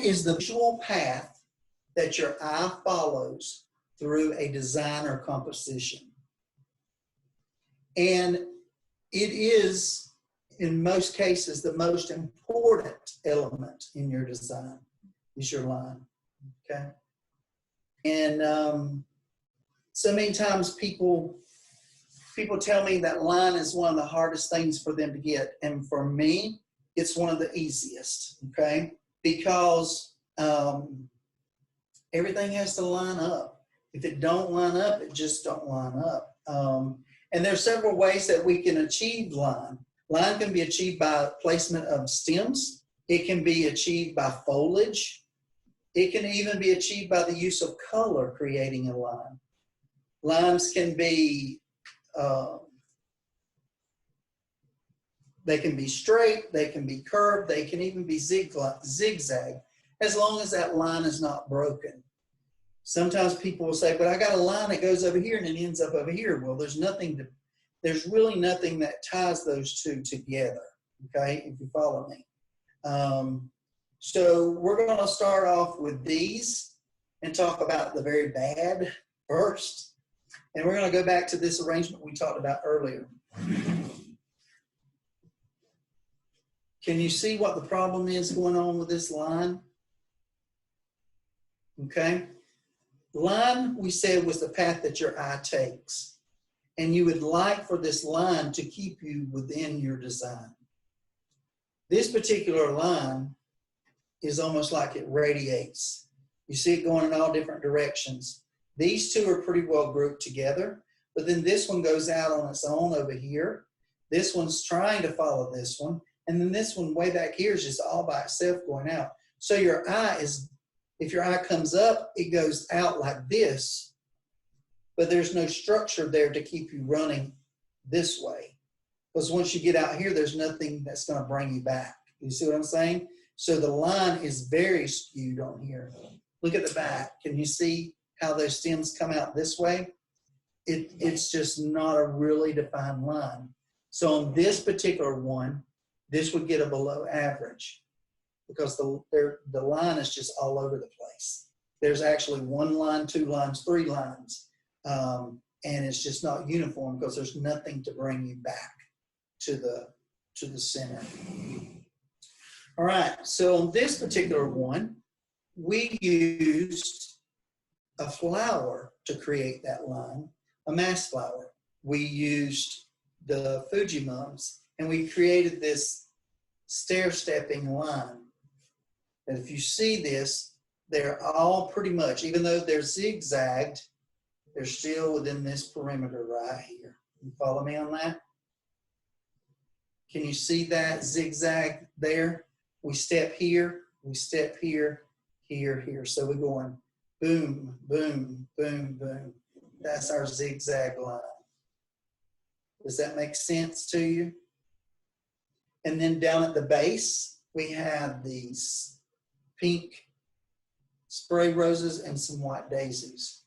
is the visual path that your eye follows through a design or composition. And it is, in most cases, the most important element in your design is your line, okay? And so many times people tell me that line is one of the hardest things for them to get. And for me, it's one of the easiest, okay? Because everything has to line up. If it don't line up, it just don't line up. And there's several ways that we can achieve line. Line can be achieved by placement of stems. It can be achieved by foliage. It can even be achieved by the use of color, creating a line. Lines can be, they can be straight, they can be curved, they can even be zigzag, as long as that line is not broken. Sometimes people will say, but I got a line that goes over here and it ends up over here. Well, there's really nothing that ties those two together, okay, if you follow me. So we're going to start off with these and talk about the very bad first. And we're going to go back to this arrangement we talked about earlier. Can you see what the problem is going on with this line? Okay. Line, we said, was the path that your eye takes. And you would like for this line to keep you within your design. This particular line is almost like it radiates. You see it going in all different directions. These two are pretty well grouped together, but then this one goes out on its own over here. This one's trying to follow this one, and then this one way back here is just all by itself going out. So your eye is, if your eye comes up, it goes out like this, but there's no structure there to keep you running this way. Because once you get out here, there's nothing that's going to bring you back. You see what I'm saying? So the line is very skewed on here. Look at the back. Can you see how those stems come out this way? It's just not a really defined line. So on this particular one, this would get a below average because the line is just all over the place. There's actually one line, two lines, three lines, and it's just not uniform because there's nothing to bring you back to the center. All right, so on this particular one, we used a flower to create that line, a mass flower. We used the Fujimums, and we created this stair-stepping line. And if you see this, they're all pretty much, even though they're zigzagged, they're still within this perimeter right here. You follow me on that? Can you see that zigzag there? We step here, we step here, here, here. So we're going boom, boom, boom, boom. That's our zigzag line. Does that make sense to you? And then down at the base, we have these pink spray roses and some white daisies.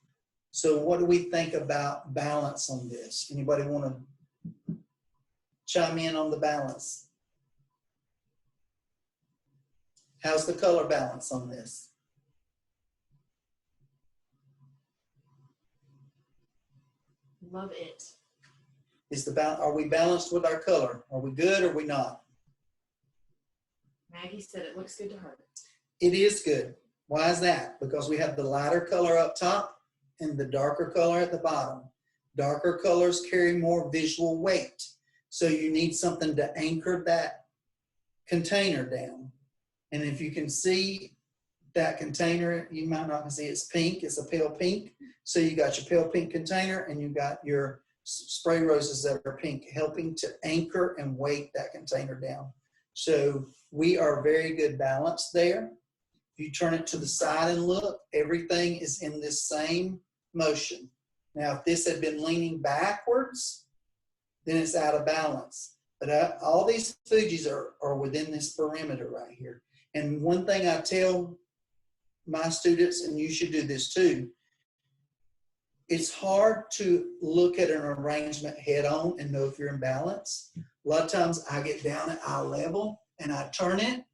So what do we think about balance on this? Anybody want to chime in on the balance? How's the color balance on this? Love it. Are we balanced with our color? Are we good or are we not? Maggie said it looks good to her. It is good. Why is that? Because we have the lighter color up top and the darker color at the bottom. Darker colors carry more visual weight. So you need something to anchor that container down. And if you can see that container, you might not see it's pink. It's a pale pink. So you got your pale pink container and you got your spray roses that are pink, helping to anchor and weight that container down. So we are very good balance there. If you turn it to the side and look, everything is in this same motion. Now, if this had been leaning backwards, then it's out of balance. But all these Fujis are within this perimeter right here. And one thing I tell my students, and you should do this too, it's hard to look at an arrangement head on and know if you're in balance. A lot of times I get down at eye level and I turn it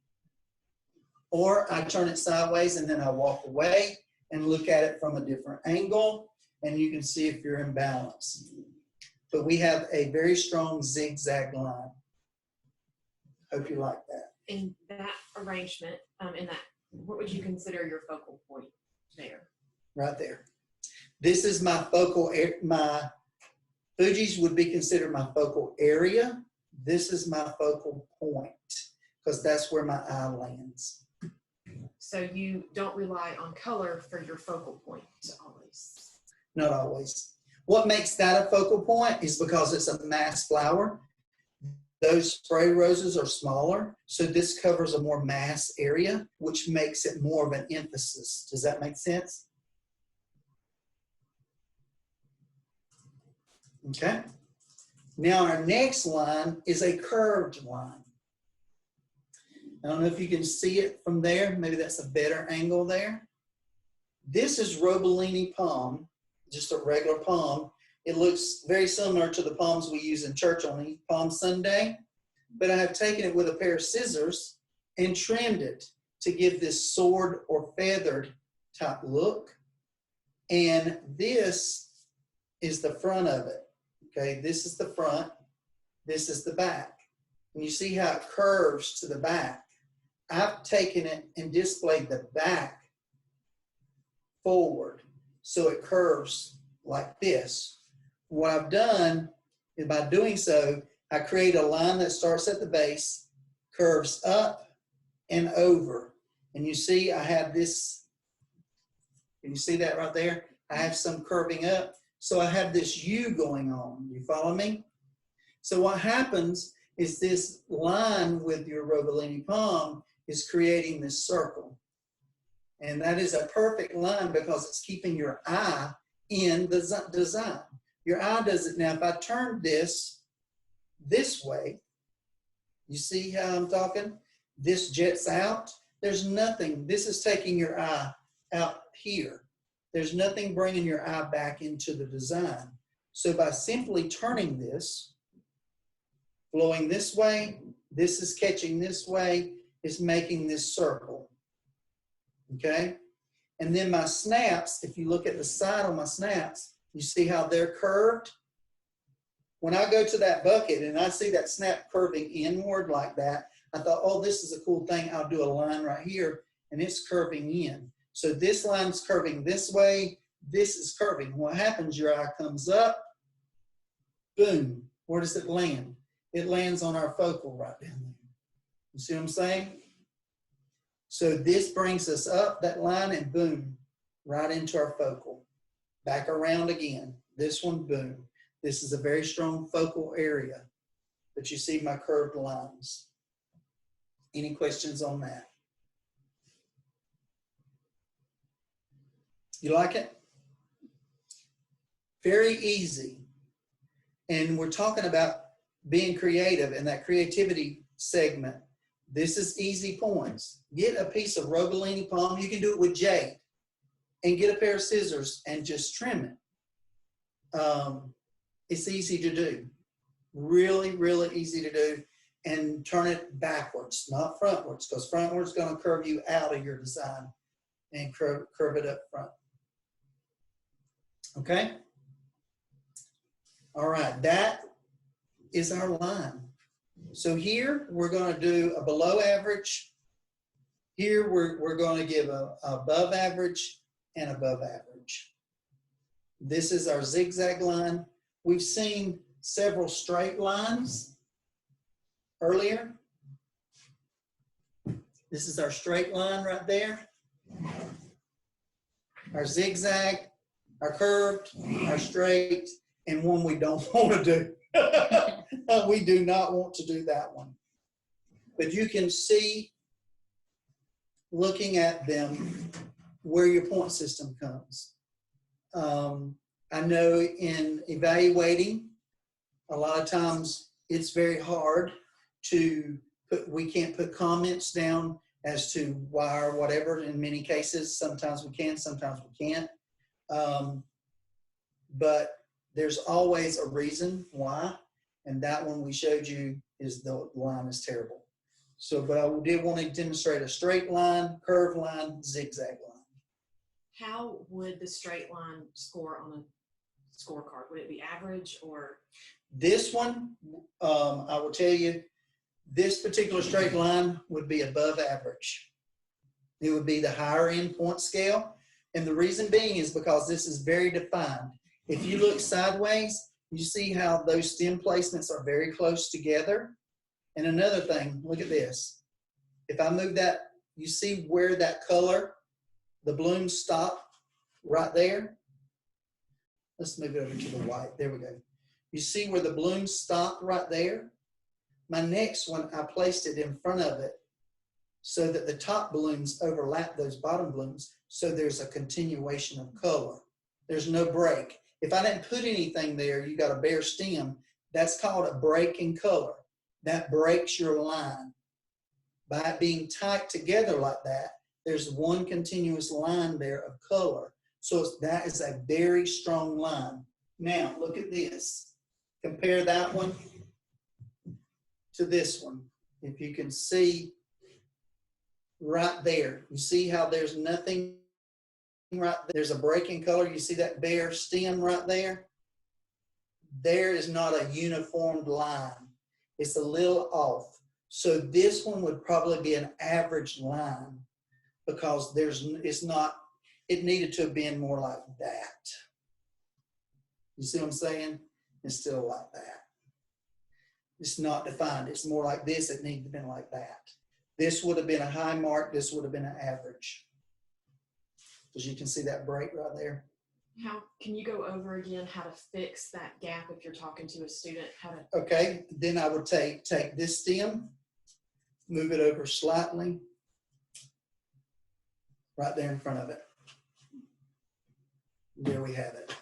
Or I turn it sideways and then I walk away and look at it from a different angle, and you can see if you're in balance. But we have a very strong zigzag line. Hope you like that. In that arrangement, what would you consider your focal point there? Right there. This is my my Fuji's would be considered my focal area. This is my focal point because that's where my eye lands. So you don't rely on color for your focal point always. Not always. What makes that a focal point is because it's a mass flower. Those spray roses are smaller, so this covers a more mass area, which makes it more of an emphasis. Does that make sense? Okay. Now our next line is a curved line. I don't know if you can see it from there. Maybe that's a better angle there. This is Robolini palm, just a regular palm. It looks very similar to the palms we use in church on Palm Sunday, but I have taken it with a pair of scissors and trimmed it to give this sword or feathered type look. And this is the front of it. Okay, this is the front, this is the back. And you see how it curves to the back. I've taken it and displayed the back forward so it curves like this. What I've done is by doing so, I create a line that starts at the base, curves up and over. And you see I have this, can you see that right there? I have some curving up. So I have this U going on. You follow me? So what happens is this line with your Robolini palm is creating this circle. And that is a perfect line because it's keeping your eye in the design. Your eye does it. Now, if I turn this way, you see how I'm talking? This jets out. There's nothing. This is taking your eye out here. There's nothing bringing your eye back into the design. So by simply turning this, flowing this way, this is catching this way, is making this circle. Okay? And then my snaps, if you look at the side of my snaps, you see how they're curved? When I go to that bucket and I see that snap curving inward like that, I thought, oh, this is a cool thing. I'll do a line right here, and it's curving in. So this line's curving this way. This is curving. What happens? Your eye comes up. Boom. Where does it land? It lands on our focal right down there. You see what I'm saying? So this brings us up that line and boom, right into our focal. Back around again. This one, boom. This is a very strong focal area. But you see my curved lines. Any questions on that? You like it? Very easy. And we're talking about being creative in that creativity segment. This is easy points. Get a piece of Robolini palm. You can do it with jade. And get a pair of scissors and just trim it. It's easy to do. Really, really easy to do. And turn it backwards, not frontwards, because frontwards is going to curve you out of your design and curve it up front. Okay? All right, that is our line. So here we're going to do a below average. Here we're going to give a above average and above average. This is our zigzag line. We've seen several straight lines earlier. This is our straight line right there. Our zigzag, our curved, our straight, and one we don't want to do. We do not want to do that one. But you can see, looking at them, where your point system comes. I know in evaluating, a lot of times it's very hard to put, we can't put comments down as to why or whatever in many cases. Sometimes we can, sometimes we can't. But there's always a reason why, and that one we showed you is the line is terrible. So, but I did want to demonstrate a straight line, curved line, zigzag line. How would the straight line score on a scorecard? Would it be average or? This one, I will tell you, this particular straight line would be above average. It would be the higher end point scale. And the reason being is because this is very defined. If you look sideways, you see how those stem placements are very close together. And another thing, look at this. If I move that, you see where that color, the blooms stop right there? Let's move it over to the white. There we go. You see where the blooms stop right there? My next one, I placed it in front of it so that the top blooms overlap those bottom blooms, so there's a continuation of color. There's no break. If I didn't put anything there, you got a bare stem, that's called a break in color. That breaks your line. By it being tight together like that, there's one continuous line there of color. So that is a very strong line. Now, look at this. Compare that one to this one. If you can see right there, you see how there's nothing right there. There's a break in color. You see that bare stem right there? There is not a uniformed line. It's a little off. So this one would probably be an average line because it needed to have been more like that. You see what I'm saying? It's still like that. It's not defined. It's more like this. It needed to have been like that. This would have been a high mark. This would have been an average. Because you can see that break right there. How can you go over again how to fix that gap if you're talking to a student? Okay, then I would take this stem, move it over slightly, right there in front of it. There we have it.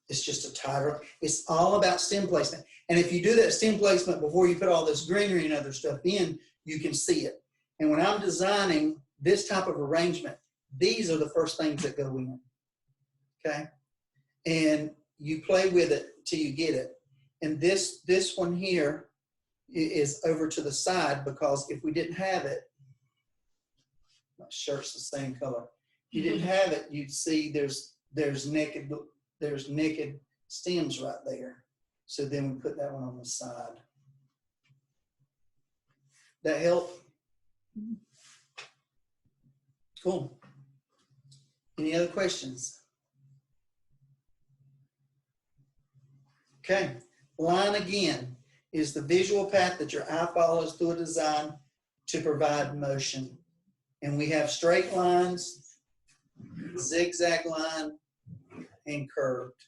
It's just a tighter, it's all about stem placement. And if you do that stem placement before you put all this greenery and other stuff in, you can see it. And when I'm designing this type of arrangement, these are the first things that go in. Okay? And you play with it till you get it. And this one here is over to the side because if we didn't have it, my shirt's the same color. If you didn't have it, you'd see there's naked stems right there. So then we put that one on the side. That help? Cool. Any other questions? Okay. Line again is the visual path that your eye follows through a design to provide motion. And we have straight lines, zigzag line, and curved.